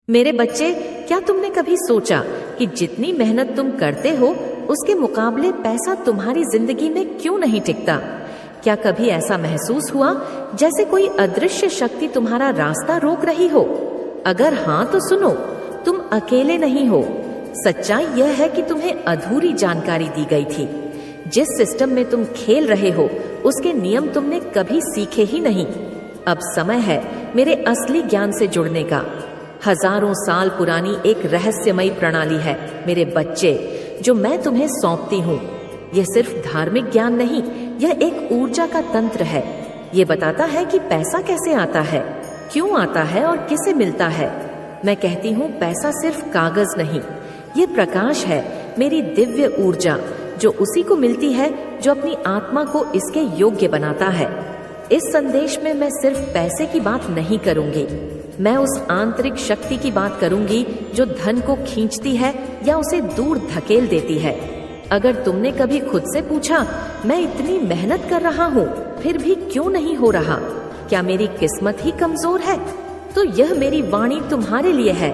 मेरे बच्चे, क्या तुमने कभी सोचा कि जितनी मेहनत तुम करते हो उसके मुकाबले पैसा तुम्हारी जिंदगी में क्यों नहीं टिकता? क्या कभी ऐसा महसूस हुआ जैसे कोई अदृश्य शक्ति तुम्हारा रास्ता रोक रही हो? अगर हाँ तो सुनो, तुम अकेले नहीं हो। सच्चाई यह है कि तुम्हें अधूरी जानकारी दी गई थी। जिस सिस्टम में तुम खेल रहे हो उसके नियम तुमने कभी सीखे ही नहीं। अब समय है मेरे असली ज्ञान से जुड़ने का। हजारों साल पुरानी एक रहस्यमयी प्रणाली है मेरे बच्चे, जो मैं तुम्हें सौंपती हूँ। यह सिर्फ धार्मिक ज्ञान नहीं, यह एक ऊर्जा का तंत्र है। ये बताता है कि पैसा कैसे आता है, क्यों आता है और किसे मिलता है। मैं कहती हूँ पैसा सिर्फ कागज नहीं, ये प्रकाश है, मेरी दिव्य ऊर्जा, जो उसी को मिलती है जो अपनी आत्मा को इसके योग्य बनाता है। इस संदेश में मैं सिर्फ पैसे की बात नहीं करूंगी, मैं उस आंतरिक शक्ति की बात करूंगी जो धन को खींचती है या उसे दूर धकेल देती है। अगर तुमने कभी खुद से पूछा, मैं इतनी मेहनत कर रहा हूँ फिर भी क्यों नहीं हो रहा, क्या मेरी किस्मत ही कमजोर है? तो यह मेरी वाणी तुम्हारे लिए है।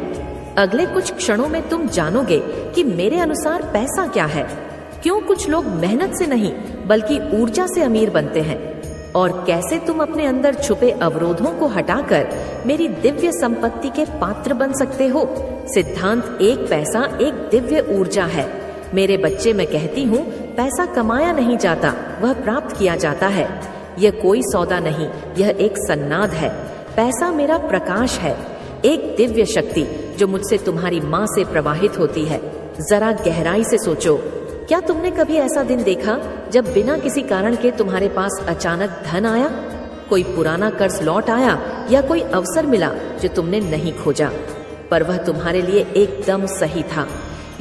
अगले कुछ क्षणों में तुम जानोगे कि मेरे अनुसार पैसा क्या है, क्यों कुछ लोग मेहनत से नहीं बल्कि ऊर्जा से अमीर बनते हैं, और कैसे तुम अपने अंदर छुपे अवरोधों को हटाकर मेरी दिव्य संपत्ति के पात्र बन सकते हो। सिद्धांत एक पैसा एक दिव्य ऊर्जा है। मेरे बच्चे, मैं कहती हूँ पैसा कमाया नहीं जाता, वह प्राप्त किया जाता है। यह कोई सौदा नहीं, यह एक सन्नाद है। पैसा मेरा प्रकाश है, एक दिव्य शक्ति जो मुझसे तुम्हारी माँ से प्रवाहित होती है। जरा गहराई से सोचो, क्या तुमने कभी ऐसा दिन देखा जब बिना किसी कारण के तुम्हारे पास अचानक धन आया? कोई पुराना कर्ज लौट आया या कोई अवसर मिला जो तुमने नहीं खोजा, पर वह तुम्हारे लिए एकदम सही था।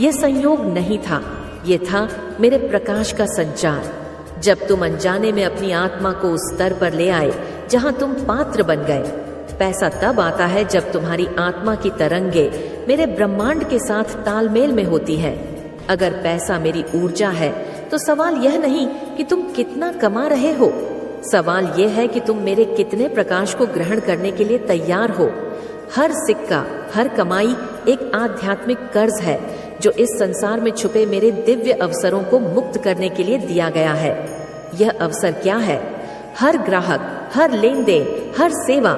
यह संयोग नहीं था, यह था मेरे प्रकाश का संचार। जब तुम अनजाने में अपनी आत्मा को उस स्तर पर ले आए जहां तुम पात्र बन गए। पैसा तब आता है जब तुम्हारी आत्मा की तरंगे मेरे ब्रह्मांड के साथ तालमेल में होती है। अगर पैसा मेरी ऊर्जा है तो सवाल यह नहीं कि तुम कितना कमा रहे हो, सवाल यह है कि तुम मेरे कितने प्रकाश को ग्रहण करने के लिए तैयार हो। हर सिक्का, हर कमाई एक आध्यात्मिक कर्ज है जो इस संसार में छुपे मेरे दिव्य अवसरों को मुक्त करने के लिए दिया गया है। यह अवसर क्या है? हर ग्राहक, हर लेन देन, हर सेवा,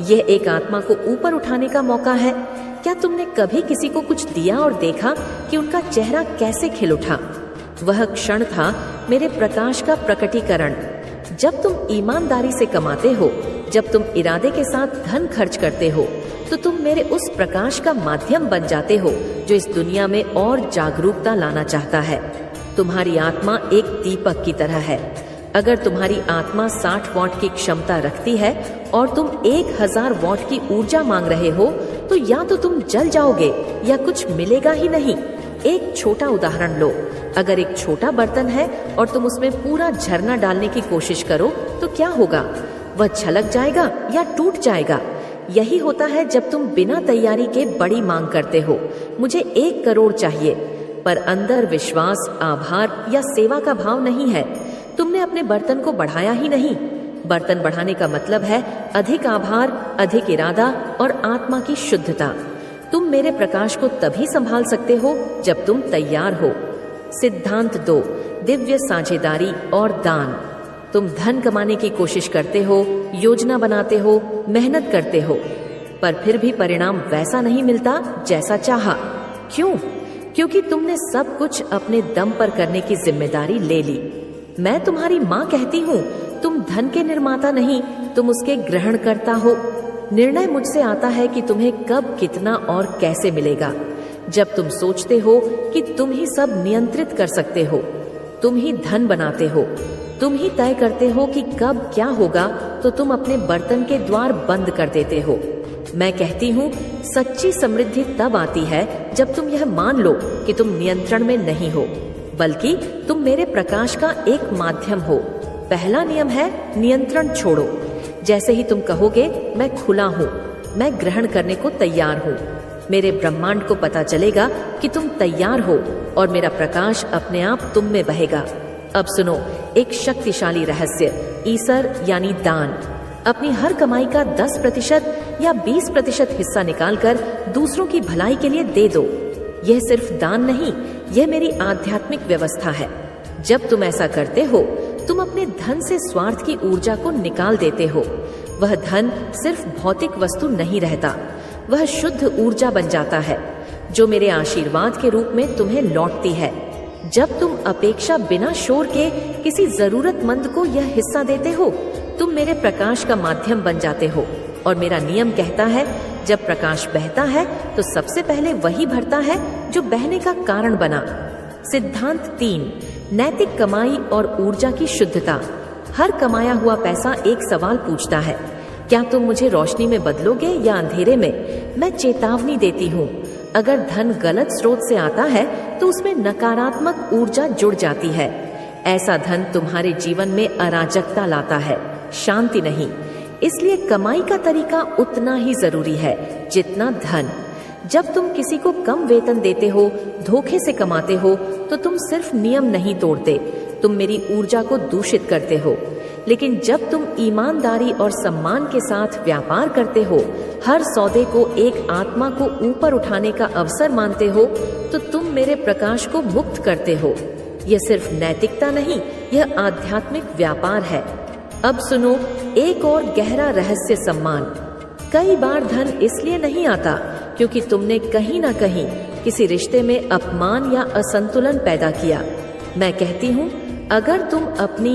यह एक आत्मा को ऊपर उठाने का मौका है। क्या तुमने कभी किसी को कुछ दिया और देखा कि उनका चेहरा कैसे खिल उठा? वह क्षण था मेरे प्रकाश का प्रकटीकरण। जब तुम ईमानदारी से कमाते हो, जब तुम इरादे के साथ धन खर्च करते हो, तो तुम मेरे उस प्रकाश का माध्यम बन जाते हो जो इस दुनिया में और जागरूकता लाना चाहता है। तुम्हारी आत्मा एक दीपक की तरह है। अगर तुम्हारी आत्मा 60 वॉट की क्षमता रखती है और तुम 1000 वॉट की ऊर्जा मांग रहे हो, तो या तो तुम जल जाओगे या कुछ मिलेगा ही नहीं। एक छोटा उदाहरण लो, अगर एक छोटा बर्तन है और तुम उसमें पूरा झरना डालने की कोशिश करो तो क्या होगा? वह छलक जाएगा या टूट जाएगा। यही होता है जब तुम बिना तैयारी के बड़ी मांग करते हो, मुझे 1 करोड़ चाहिए, पर अंदर विश्वास, आभार या सेवा का भाव नहीं है। तुमने अपने बर्तन को बढ़ाया ही नहीं। बर्तन बढ़ाने का मतलब है अधिक आभार, अधिक इरादा और आत्मा की शुद्धता। तुम मेरे प्रकाश को तभी संभाल सकते हो जब तुम तैयार हो। सिद्धांत 2, दिव्य साझेदारी और दान। तुम धन कमाने की कोशिश करते हो, योजना बनाते हो, मेहनत करते हो, पर फिर भी परिणाम वैसा नहीं मिलता जैसा चाहा। क्यों? क्योंकि तुमने सब कुछ अपने दम पर करने की जिम्मेदारी ले ली। मैं तुम्हारी माँ कहती हूँ, तुम धन के निर्माता नहीं, तुम उसके ग्रहणकर्ता हो। निर्णय मुझसे आता है कि तुम्हें कब, कितना और कैसे मिलेगा। जब तुम सोचते हो कि तुम ही सब नियंत्रित कर सकते हो, तुम ही धन बनाते हो, तुम ही तय करते हो कि कब क्या होगा, तो तुम अपने बर्तन के द्वार बंद कर देते हो। मैं कहती हूँ, सच्ची समृद्धि तब आती है जब तुम यह मान लो कि तुम नियंत्रण में नहीं हो, बल्कि तुम मेरे प्रकाश का एक माध्यम हो। पहला नियम है नियंत्रण छोड़ो। जैसे ही तुम कहोगे मैं खुला हूँ, मैं ग्रहण करने को तैयार हूँ, मेरे ब्रह्मांड को पता चलेगा कि तुम तैयार हो और मेरा प्रकाश अपने आप तुम में बहेगा। अब सुनो एक शक्तिशाली रहस्य, ईसर यानी दान। अपनी हर कमाई का 10% या 20% हिस्सा निकालकर दूसरों की भलाई के लिए दे दो। यह सिर्फ दान नहीं, यह मेरी आध्यात्मिक व्यवस्था है। जब तुम ऐसा करते हो, तुम अपने धन से स्वार्थ की ऊर्जा को निकाल देते हो। वह धन सिर्फ भौतिक वस्तु नहीं रहता, वह शुद्ध ऊर्जा बन जाता है जो मेरे आशीर्वाद के रूप में तुम्हें लौटती है। जब तुम अपेक्षा बिना शोर के किसी जरूरतमंद को यह हिस्सा देते हो, तुम मेरे प्रकाश का माध्यम बन जाते हो। और मेरा नियम कहता है, जब प्रकाश बहता है तो सबसे पहले वही भरता है जो बहने का कारण बना। सिद्धांत 3, नैतिक कमाई और ऊर्जा की शुद्धता। हर कमाया हुआ पैसा एक सवाल पूछता है, क्या तुम मुझे रोशनी में बदलोगे या अंधेरे में? मैं चेतावनी देती हूँ, अगर धन गलत स्रोत से आता है तो उसमें नकारात्मक ऊर्जा जुड़ जाती है। ऐसा धन तुम्हारे जीवन में अराजकता लाता है, शांति नहीं। इसलिए कमाई का तरीका उतना ही जरूरी है जितना धन। जब तुम किसी को कम वेतन देते हो, धोखे से कमाते हो, तो तुम सिर्फ नियम नहीं तोड़ते, तुम मेरी ऊर्जा को दूषित करते हो। लेकिन जब तुम ईमानदारी और सम्मान के साथ व्यापार करते हो, हर सौदे को एक आत्मा को ऊपर उठाने का अवसर मानते हो, तो तुम मेरे प्रकाश को मुक्त करते हो। यह सिर्फ नैतिकता नहीं, यह आध्यात्मिक व्यापार है। अब सुनो एक और गहरा रहस्य, सम्मान। कई बार धन इसलिए नहीं आता क्योंकि तुमने कहीं ना कहीं किसी रिश्ते में अपमान या असंतुलन पैदा किया। मैं कहती हूँ, अगर तुम अपनी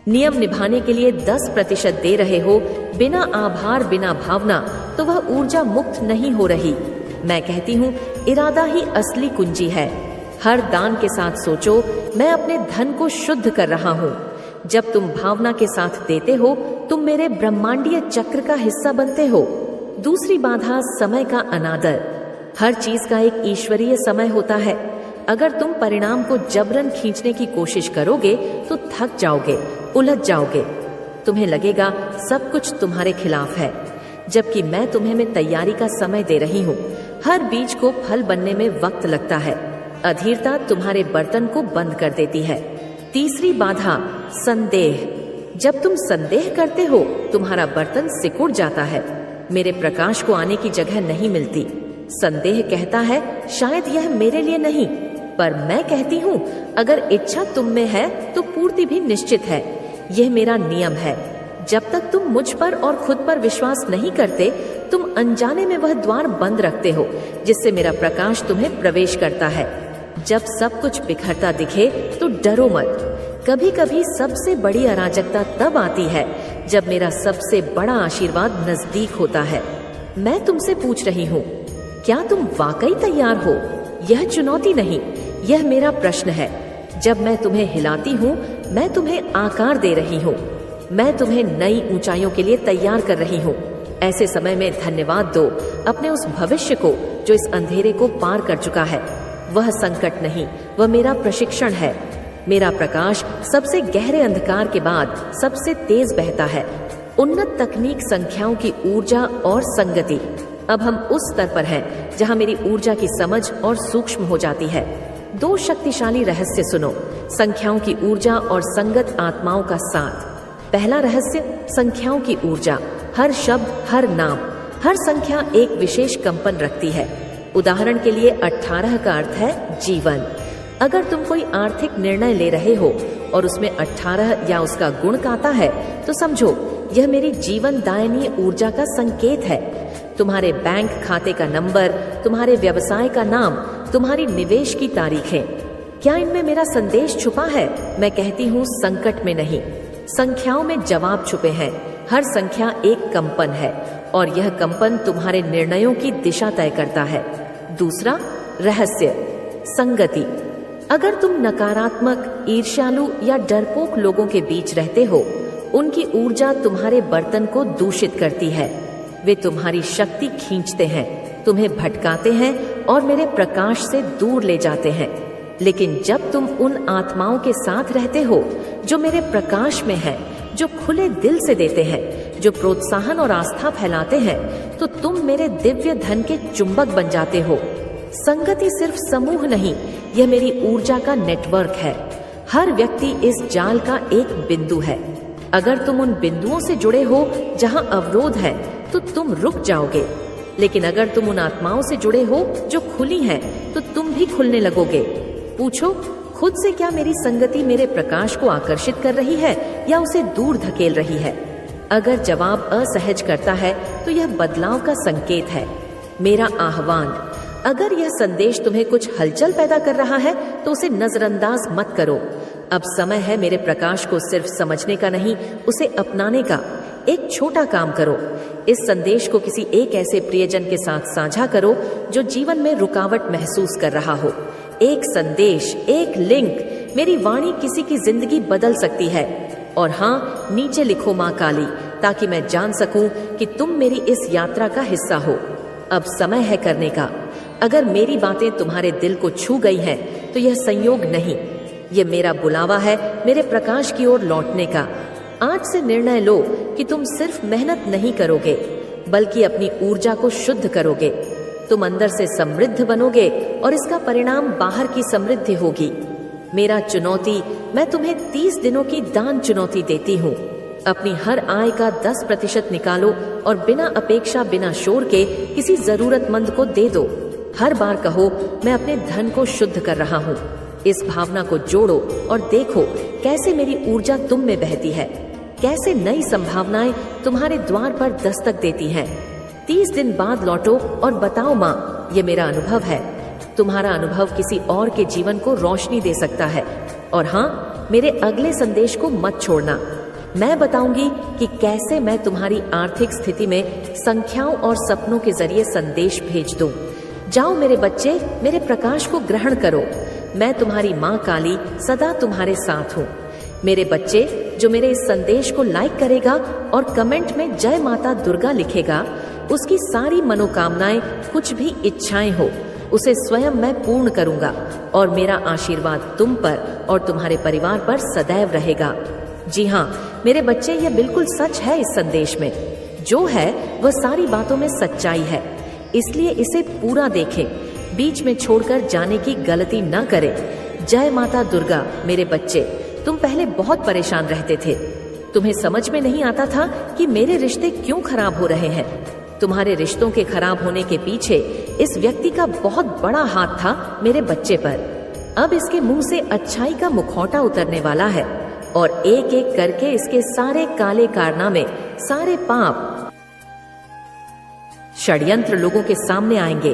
नियम निभाने के लिए 10% दे रहे हो, बिना आभार, बिना भावना, तो वह ऊर्जा मुक्त नहीं हो रही। मैं कहती हूँ, इरादा ही असली कुंजी है। हर दान के साथ सोचो, मैं अपने धन को शुद्ध कर रहा हूँ। जब तुम भावना के साथ देते हो, तुम मेरे ब्रह्मांडीय चक्र का हिस्सा बनते हो। दूसरी बाधा, समय का अनादर। हर चीज का एक ईश्वरीय समय होता है। अगर तुम परिणाम को जबरन खींचने की कोशिश करोगे तो थक जाओगे, उलझ जाओगे। तुम्हें लगेगा सब कुछ तुम्हारे खिलाफ है, जबकि मैं तुम्हें तैयारी का समय दे रही हूँ। हर बीज को फल बनने में वक्त लगता है। अधीरता तुम्हारे बर्तन को बंद कर देती है। तीसरी बाधा, संदेह। जब तुम संदेह करते हो, तुम्हारा बर्तन सिकुड़ जाता है। मेरे प्रकाश को आने की जगह नहीं मिलती। संदेह कहता है, शायद यह मेरे लिए नहीं, पर मैं कहती हूँ, अगर इच्छा तुम में है तो पूर्ति भी निश्चित है। यह मेरा नियम है। जब तक तुम मुझ पर और खुद पर विश्वास नहीं करते, तुम अनजाने में वह द्वार बंद रखते हो जिससे मेरा प्रकाश तुम्हें प्रवेश करता है। जब सब कुछ बिखरता दिखे तो डरो मत। कभी कभी सबसे बड़ी अराजकता तब आती है जब मेरा सबसे बड़ा आशीर्वाद नजदीक होता है। मैं तुमसे पूछ रही हूँ, क्या तुम वाकई तैयार हो? यह चुनौती नहीं, यह मेरा प्रश्न है। जब मैं तुम्हें हिलाती हूँ, मैं तुम्हें आकार दे रही हूँ। मैं तुम्हें नई ऊंचाइयों के लिए तैयार कर रही हूँ। ऐसे समय में धन्यवाद दो अपने उस भविष्य को जो इस अंधेरे को पार कर चुका है। वह संकट नहीं, वह मेरा प्रशिक्षण है। मेरा प्रकाश सबसे गहरे अंधकार के बाद सबसे तेज बहता है। उन्नत तकनीक, संख्याओं की ऊर्जा और संगति। अब हम उस स्तर पर हैं जहां मेरी ऊर्जा की समझ और सूक्ष्म हो जाती है। 2 शक्तिशाली रहस्य सुनो, संख्याओं की ऊर्जा और संगत आत्माओं का साथ। पहला रहस्य, संख्याओं की ऊर्जा। हर शब्द, हर नाम, हर संख्या एक विशेष कंपन रखती है। उदाहरण के लिए 18 का अर्थ है जीवन। अगर तुम कोई आर्थिक निर्णय ले रहे हो और उसमें 18 या उसका गुणक आता है, तो समझो यह मेरी जीवन दायनीय ऊर्जा का संकेत है। तुम्हारे बैंक खाते का नंबर, तुम्हारे व्यवसाय का नाम, तुम्हारी निवेश की तारीखें, क्या इनमें मेरा संदेश छुपा है? मैं कहती हूँ, संकट में नहीं, संख्याओं में जवाब छुपे हैं। हर संख्या एक कंपन है और यह कंपन तुम्हारे निर्णयों की दिशा तय करता है। दूसरा रहस्य, संगति। अगर तुम नकारात्मक, ईर्ष्यालु या डरपोक लोगों के बीच रहते हो, उनकी ऊर्जा तुम्हारे बर्तन को दूषित करती है। वे तुम्हारी शक्ति खींचते हैं, तुम्हें भटकाते हैं और मेरे प्रकाश से दूर ले जाते हैं। लेकिन जब तुम उन आत्माओं के साथ रहते हो जो मेरे प्रकाश में हैं, जो खुले दिल से देते हैं, जो प्रोत्साहन और आस्था फैलाते हैं, तो तुम मेरे दिव्य धन के चुंबक बन जाते हो। संगति सिर्फ समूह नहीं, यह मेरी ऊर्जा का नेटवर्क है। हर व्यक्ति इस जाल का एक बिंदु है। अगर तुम उन बिंदुओं से जुड़े हो जहां अवरोध है तो तुम रुक जाओगे, लेकिन अगर तुम उन आत्माओं से जुड़े हो जो खुली हैं तो तुम भी खुलने लगोगे। पूछो खुद से, क्या मेरी संगति मेरे प्रकाश को आकर्षित कर रही है या उसे दूर धकेल रही है? अगर जवाब असहज करता है तो यह बदलाव का संकेत है। मेरा आह्वान, अगर यह संदेश तुम्हें कुछ हलचल पैदा कर रहा है तो उसे नजरअंदाज मत करो। अब समय है मेरे प्रकाश को सिर्फ समझने का नहीं, उसे अपनाने का। एक छोटा काम करो, इस संदेश को किसी एक ऐसे प्रियजन के साथ साझा करो जो जीवन में रुकावट महसूस कर रहा हो। एक संदेश, एक लिंक, मेरी वाणी किसी की जिंदगी बदल सकती है। और हाँ, नीचे लिखो माँ काली, ताकि मैं जान सकूं कि तुम मेरी इस यात्रा का हिस्सा हो। अब समय है करने का। अगर मेरी बातें तुम्हारे दिल को छू गई हैं तो यह संयोग नहीं, ये मेरा बुलावा है मेरे प्रकाश की ओर लौटने का। आज से निर्णय लो कि तुम सिर्फ मेहनत नहीं करोगे बल्कि अपनी ऊर्जा को शुद्ध करोगे। तुम अंदर से समृद्ध बनोगे और इसका परिणाम बाहर की समृद्धि होगी। मेरा चुनौती, मैं तुम्हें 30 दिनों की दान चुनौती देती हूँ। अपनी हर आय का 10% निकालो और बिना अपेक्षा, बिना शोर के किसी जरूरतमंद को दे दो। हर बार कहो, मैं अपने धन को शुद्ध कर रहा हूँ। इस भावना को जोड़ो और देखो कैसे मेरी ऊर्जा तुम में बहती है, कैसे नई संभावनाएं तुम्हारे द्वार पर दस्तक देती हैं। 30 दिन बाद लौटो और बताओ माँ, ये मेरा अनुभव है। तुम्हारा अनुभव किसी और के जीवन को रोशनी दे सकता है। और हाँ, मेरे अगले संदेश को मत छोड़ना। मैं बताऊंगी कि कैसे मैं तुम्हारी आर्थिक स्थिति में संख्याओं और सपनों के जरिए संदेश भेज दूं। जाओ मेरे बच्चे, मेरे प्रकाश को ग्रहण करो। मैं तुम्हारी माँ काली सदा तुम्हारे साथ हूँ। मेरे बच्चे, जो मेरे इस संदेश को लाइक करेगा और कमेंट में जय माता दुर्गा लिखेगा, उसकी सारी मनोकामनाएं, कुछ भी इच्छाएं हो, उसे स्वयं मैं पूर्ण करूंगा। और मेरा आशीर्वाद तुम पर और तुम्हारे परिवार पर सदैव रहेगा। जी हाँ मेरे बच्चे, यह बिल्कुल सच है। इस संदेश में जो है वह सारी बातों में सच्चाई है, इसलिए इसे पूरा देखें, बीच में छोड़कर जाने की गलती न करें। जय माता दुर्गा। मेरे बच्चे, तुम पहले बहुत परेशान रहते थे। तुम्हें समझ में नहीं आता था कि मेरे रिश्ते क्यों खराब हो रहे हैं। तुम्हारे रिश्तों के खराब होने के पीछे इस व्यक्ति का बहुत बड़ा हाथ था मेरे बच्चे पर। अब इसके मुंह से अच्छाई का मुखौटा उतरने वाला है और एक एक करके इसके सारे काले कारनामे, सारे पाप, षड्यंत्र लोगों के सामने आएंगे।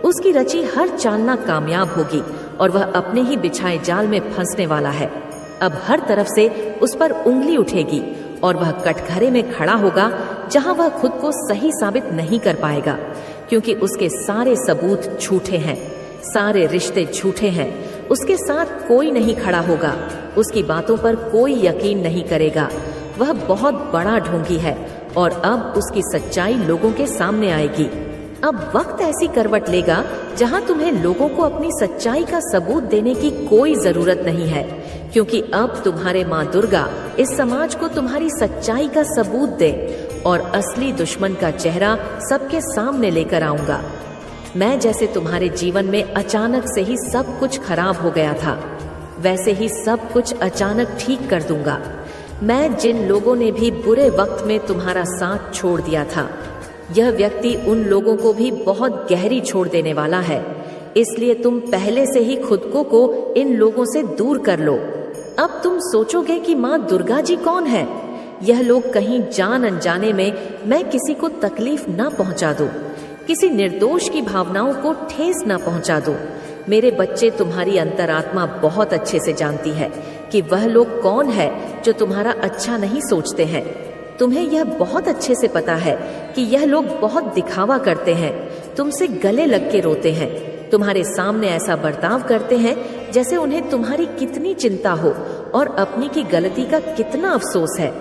उसकी रची हर चालना कामयाब होगी और वह अपने ही बिछाए जाल में फंसने वाला है। अब हर तरफ से उस पर उंगली उठेगी और वह कटघरे में खड़ा होगा जहां वह खुद को सही साबित नहीं कर पाएगा, क्योंकि उसके सारे सबूत झूठे हैं, सारे रिश्ते झूठे हैं। उसके साथ कोई नहीं खड़ा होगा, उसकी बातों पर कोई यकीन नहीं करेगा। वह बहुत बड़ा ढोंगी है और अब उसकी सच्चाई लोगों के सामने आएगी। अब वक्त ऐसी करवट लेगा जहां तुम्हें लोगों को अपनी सच्चाई का सबूत देने की कोई जरूरत नहीं है, क्योंकि अब तुम्हारे माँ दुर्गा इस समाज को तुम्हारी सच्चाई का सबूत दे और असली दुश्मन का चेहरा सबके सामने लेकर आऊंगा। मैं जैसे तुम्हारे जीवन में अचानक से ही सब कुछ खराब हो गया था, वैसे ही सब कुछ अचानक ठीक कर दूंगा। मैं जिन लोगों ने भी बुरे वक्त में तुम्हारा साथ छोड़ दिया था, यह व्यक्ति उन लोगों को भी बहुत गहरी छोड़ देने वाला है। इसलिए तुम पहले से ही खुद को इन लोगों से दूर कर लो। अब तुम सोचोगे कि माँ दुर्गा जी कौन है? यह लोग कहीं जान अनजाने में मैं किसी को तकलीफ ना पहुंचा दूं, किसी निर्दोष की भावनाओं को ठेस ना पहुंचा दूं। मेरे बच्चे, तुम्हारी अंतरात्मा बहुत अच्छे से जानती है कि वह लोग कौन है जो तुम्हारा अच्छा नहीं सोचते हैं। तुम्हें यह बहुत अच्छे से पता है कि यह लोग बहुत दिखावा करते हैं, तुमसे गले लग के रोते हैं, तुम्हारे सामने ऐसा बर्ताव करते हैं जैसे उन्हें तुम्हारी कितनी चिंता हो और अपनी की गलती का कितना अफसोस है।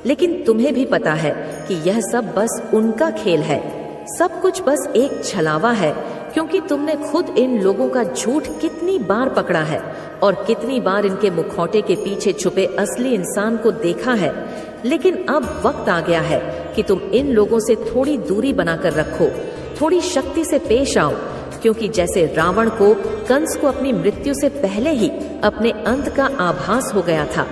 लेकिन तुम्हें भी पता है कि यह सब बस उनका खेल है, सब कुछ बस एक छलावा है, क्योंकि तुमने खुद इन लोगों का झूठ कितनी बार पकड़ा है और कितनी बार इनके मुखौटे के पीछे छुपे असली इंसान को देखा है। लेकिन अब वक्त आ गया है कि तुम इन लोगों से थोड़ी दूरी बनाकर रखो, थोड़ी शक्ति से पेश आओ, क्योंकि जैसे रावण को कंस को अपनी मृत्यु से पहले ही अपने अंत का आभास हो गया था,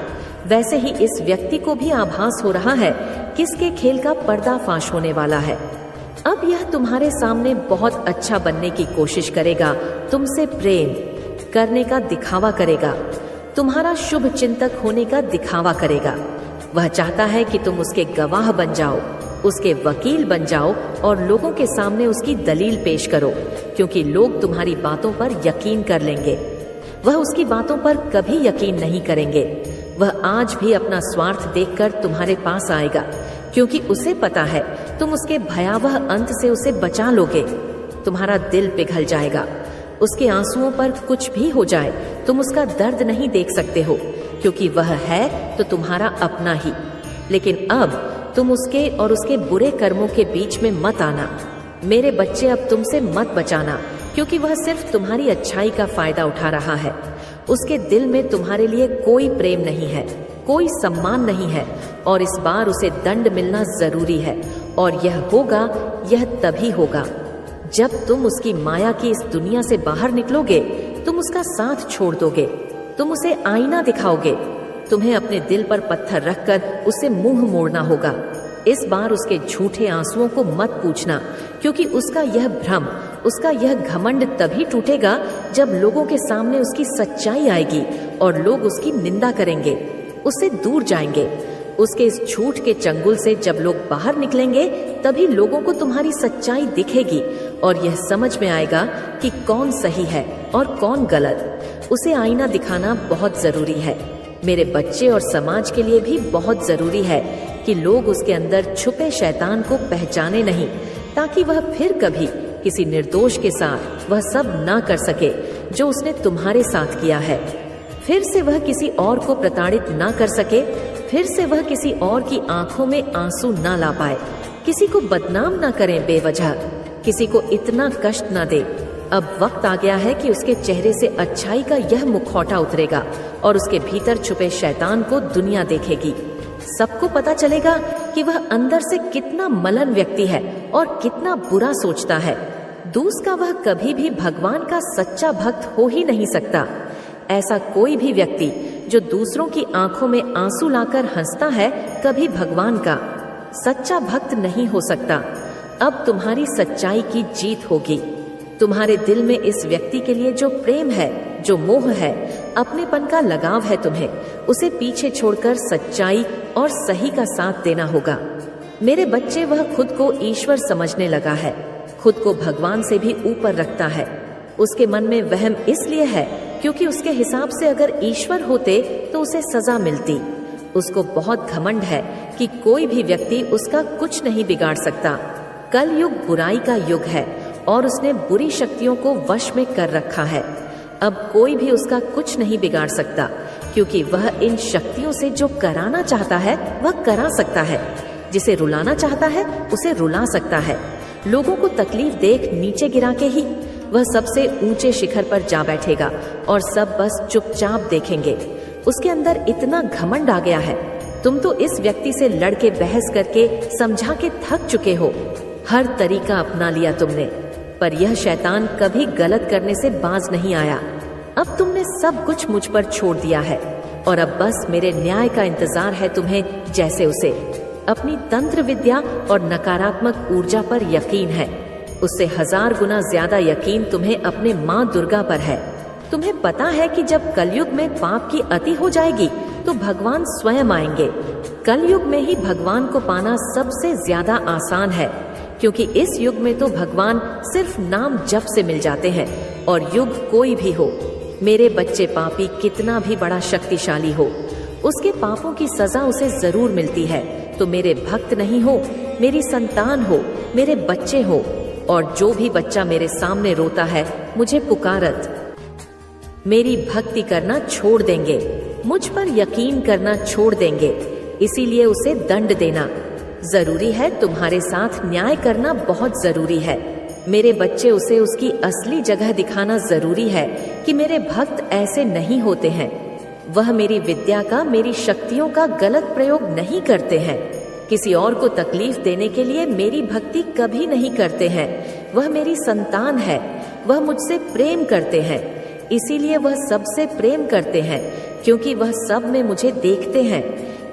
वैसे ही इस व्यक्ति को भी आभास हो रहा है किसके खेल का पर्दाफाश होने वाला है। अब यह तुम्हारे सामने बहुत अच्छा बनने की कोशिश करेगा, तुमसे प्रेम करने का दिखावा करेगा, तुम्हारा शुभ चिंतक होने का दिखावा करेगा। वह चाहता है कि तुम उसके गवाह बन जाओ, उसके वकील बन जाओ और लोगों के सामने उसकी दलील पेश करो, क्योंकि लोग तुम्हारी बातों पर यकीन कर लेंगे। वह उसकी बातों पर कभी यकीन नहीं करेंगे। वह आज भी अपना स्वार्थ देखकर तुम्हारे पास आएगा, क्योंकि उसे पता है तुम उसके भयावह अंत से उसे बचा लोगे। तुम्हारा दिल पिघल जाएगा। उसके आंसुओं पर कुछ भी हो जाए तुम उसका दर्द नहीं देख सकते हो, क्योंकि वह है तो तुम्हारा अपना ही। लेकिन अब तुम उसके और उसके बुरे कर्मों के बीच में मत आना। मेरे बच्चे, अब तुमसे मत बचाना, क्योंकि वह सिर्फ तुम्हारी अच्छाई का फायदा उठा रहा है। उसके दिल में तुम्हारे लिए कोई प्रेम नहीं है, कोई सम्मान नहीं है, और इस बार उसे दंड मिलना जरूरी है। और यह होगा, यह तभी होगा जब तुम उसकी माया की इस दुनिया से बाहर निकलोगे। तुम उसका साथ छोड़ दोगे, तुम उसे आईना दिखाओगे। तुम्हें अपने दिल पर पत्थर रखकर उसे मुंह मोड़ना होगा। इस बार उसके झूठे आंसुओं को मत पूछना, क्योंकि उसका यह भ्रम, उसका यह घमंड तभी टूटेगा जब लोगों के सामने उसकी सच्चाई आएगी और लोग उसकी निंदा करेंगे, उससे दूर जाएंगे। उसके इस झूठ के चंगुल से जब लोग बाहर निकलेंगे, तभी लोगों को तुम्हारी सच्चाई दिखेगी और यह समझ में आएगा कि कौन सही है और कौन गलत। उसे आईना दिखाना बहुत जरूरी है मेरे बच्चे, और समाज के लिए भी बहुत जरूरी है कि लोग उसके अंदर छुपे शैतान को पहचाने नहीं, ताकि वह फिर कभी किसी निर्दोष के साथ वह सब ना कर सके जो उसने तुम्हारे साथ किया है। फिर से वह किसी और को प्रताड़ित ना कर सके, फिर से वह किसी और की आंखों में आंसू ना ला पाए, किसी को बदनाम ना करें बेवजह, किसी को इतना कष्ट ना दे। अब वक्त आ गया है कि उसके चेहरे से अच्छाई का यह मुखौटा उतरेगा और उसके भीतर छुपे शैतान को दुनिया देखेगी। सबको पता चलेगा कि वह अंदर से कितना मलन व्यक्ति है और कितना बुरा सोचता है। दूसरा, वह कभी भी भगवान का सच्चा भक्त हो ही नहीं सकता। ऐसा कोई भी व्यक्ति जो दूसरों की आंखों में आंसू लाकर हंसता है, कभी भगवान का सच्चा भक्त नहीं हो सकता। अब तुम्हारी सच्चाई की जीत होगी। तुम्हारे दिल में इस व्यक्ति के लिए जो प्रेम है, जो मोह है, अपनेपन का लगाव है, तुम्हें उसे पीछे छोड़कर सच्चाई और सही का साथ देना होगा। मेरे बच्चे, वह खुद को ईश्वर समझने लगा है, खुद को भगवान से भी ऊपर रखता है। उसके मन में वहम इसलिए है क्योंकि उसके हिसाब से अगर ईश्वर होते तो उसे सजा मिलती। उसको बहुत घमंड है कि कोई भी व्यक्ति उसका कुछ नहीं बिगाड़ सकता। कल युग बुराई का युग है और उसने बुरी शक्तियों को वश में कर रखा है। अब कोई भी उसका कुछ नहीं बिगाड़ सकता, क्योंकि वह इन शक्तियों से जो कराना चाहता है वह करा सकता है। जिसे रुलाना चाहता है उसे रुला सकता है। लोगों को तकलीफ देख नीचे गिरा के ही वह सबसे ऊंचे शिखर पर जा बैठेगा और सब बस चुपचाप देखेंगे। उसके अंदर इतना घमंड आ गया है। तुम तो इस व्यक्ति से लड़के बहस करके समझा के थक चुके हो। हर तरीका अपना लिया तुमने, पर यह शैतान कभी गलत करने से बाज नहीं आया। अब तुमने सब कुछ मुझ पर छोड़ दिया है और अब बस मेरे न्याय का इंतजार है तुम्हें। जैसे उसे अपनी तंत्र विद्या और नकारात्मक ऊर्जा पर यकीन है, उससे 1000 गुना ज्यादा यकीन तुम्हें अपने माँ दुर्गा पर है। तुम्हें पता है कि जब कलयुग में पाप की अति हो जाएगी तो भगवान स्वयं आएंगे। कलयुग में ही भगवान को पाना सबसे ज्यादा आसान है, क्योंकि इस युग में तो भगवान सिर्फ नाम जप से मिल जाते हैं। और युग कोई भी हो, मेरे बच्चे, पापी कितना भी बड़ा शक्तिशाली हो, उसके पापों की सजा उसे जरूर मिलती है। तो मेरे भक्त नहीं हो, मेरी संतान हो, मेरे बच्चे हो, और जो भी बच्चा मेरे सामने रोता है मुझे पुकारत, मेरी भक्ति करना छोड़ देंगे, मुझ पर यकीन करना छोड़ देंगे। इसीलिए उसे दंड देना जरूरी है। तुम्हारे साथ न्याय करना बहुत जरूरी है मेरे बच्चे। उसे उसकी असली जगह दिखाना जरूरी है कि मेरे भक्त ऐसे नहीं होते हैं। वह मेरी विद्या का, मेरी शक्तियों का गलत प्रयोग नहीं करते हैं। किसी और को तकलीफ देने के लिए मेरी भक्ति कभी नहीं करते हैं। वह मेरी संतान है, वह मुझसे प्रेम करते हैं, इसीलिए वह सबसे प्रेम करते हैं, क्योंकि वह सब में मुझे देखते हैं।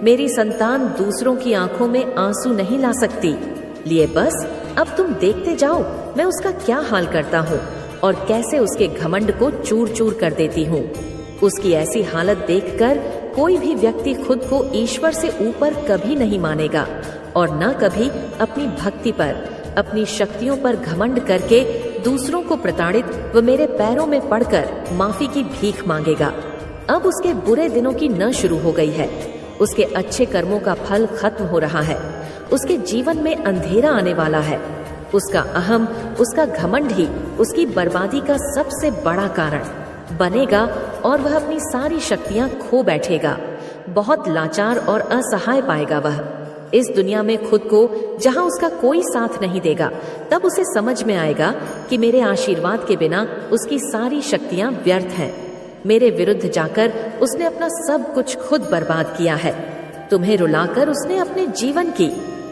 मेरी संतान दूसरों की आंखों में आंसू नहीं ला सकती। लिए बस अब तुम देखते जाओ मैं उसका क्या हाल करता हूँ और कैसे उसके घमंड को चूर चूर कर देती हूँ। उसकी ऐसी हालत देखकर कोई भी व्यक्ति खुद को ईश्वर से ऊपर कभी नहीं मानेगा और न कभी अपनी भक्ति पर, अपनी शक्तियों पर घमंड करके दूसरों को प्रताड़ित व मेरे पैरों में पड़कर माफी की भीख मांगेगा। अब उसके बुरे दिनों की न शुरू हो गई है। उसके अच्छे कर्मों का फल खत्म हो रहा है। उसके जीवन में अंधेरा आने वाला है। उसका अहम, उसका घमंड ही उसकी बर्बादी का सबसे बड़ा कारण बनेगा और वह अपनी सारी शक्तियां खो बैठेगा। बहुत लाचार और असहाय पाएगा वह। इस दुनिया में खुद को जहां उसका कोई साथ नहीं देगा, तब उसे समझ में आएगा कि मेरे आशीर्वाद के बिना उसकी सारी शक्तियां व्यर्थ हैं। मेरे विरुद्ध जाकर उसने अपना सब कुछ खुद बर्बाद किया है। तुम्हें रुलाकर उसने अपने जीवन की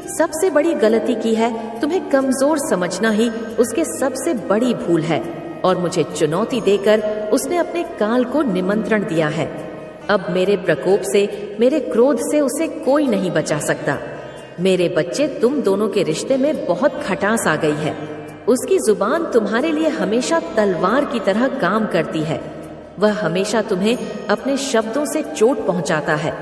सबसे बड़ी गलती की है। तुम्हें कमजोर समझना ही उसके सबसे बड़ी भूल है और मुझे चुनौती देकर उसने अपने काल को निमंत्रण दिया है। अब मेरे प्रकोप से, मेरे क्रोध से उसे कोई नहीं बचा सकता। मेरे बच्चे, तुम दोनों के रिश्ते में बहुत खटास आ गई है। उसकी जुबान तुम्हारे लिए हमेशा तलवार की तरह काम करती है। वह हमेशा तुम्हें अपने शब्दों से चोट पहुंचाता है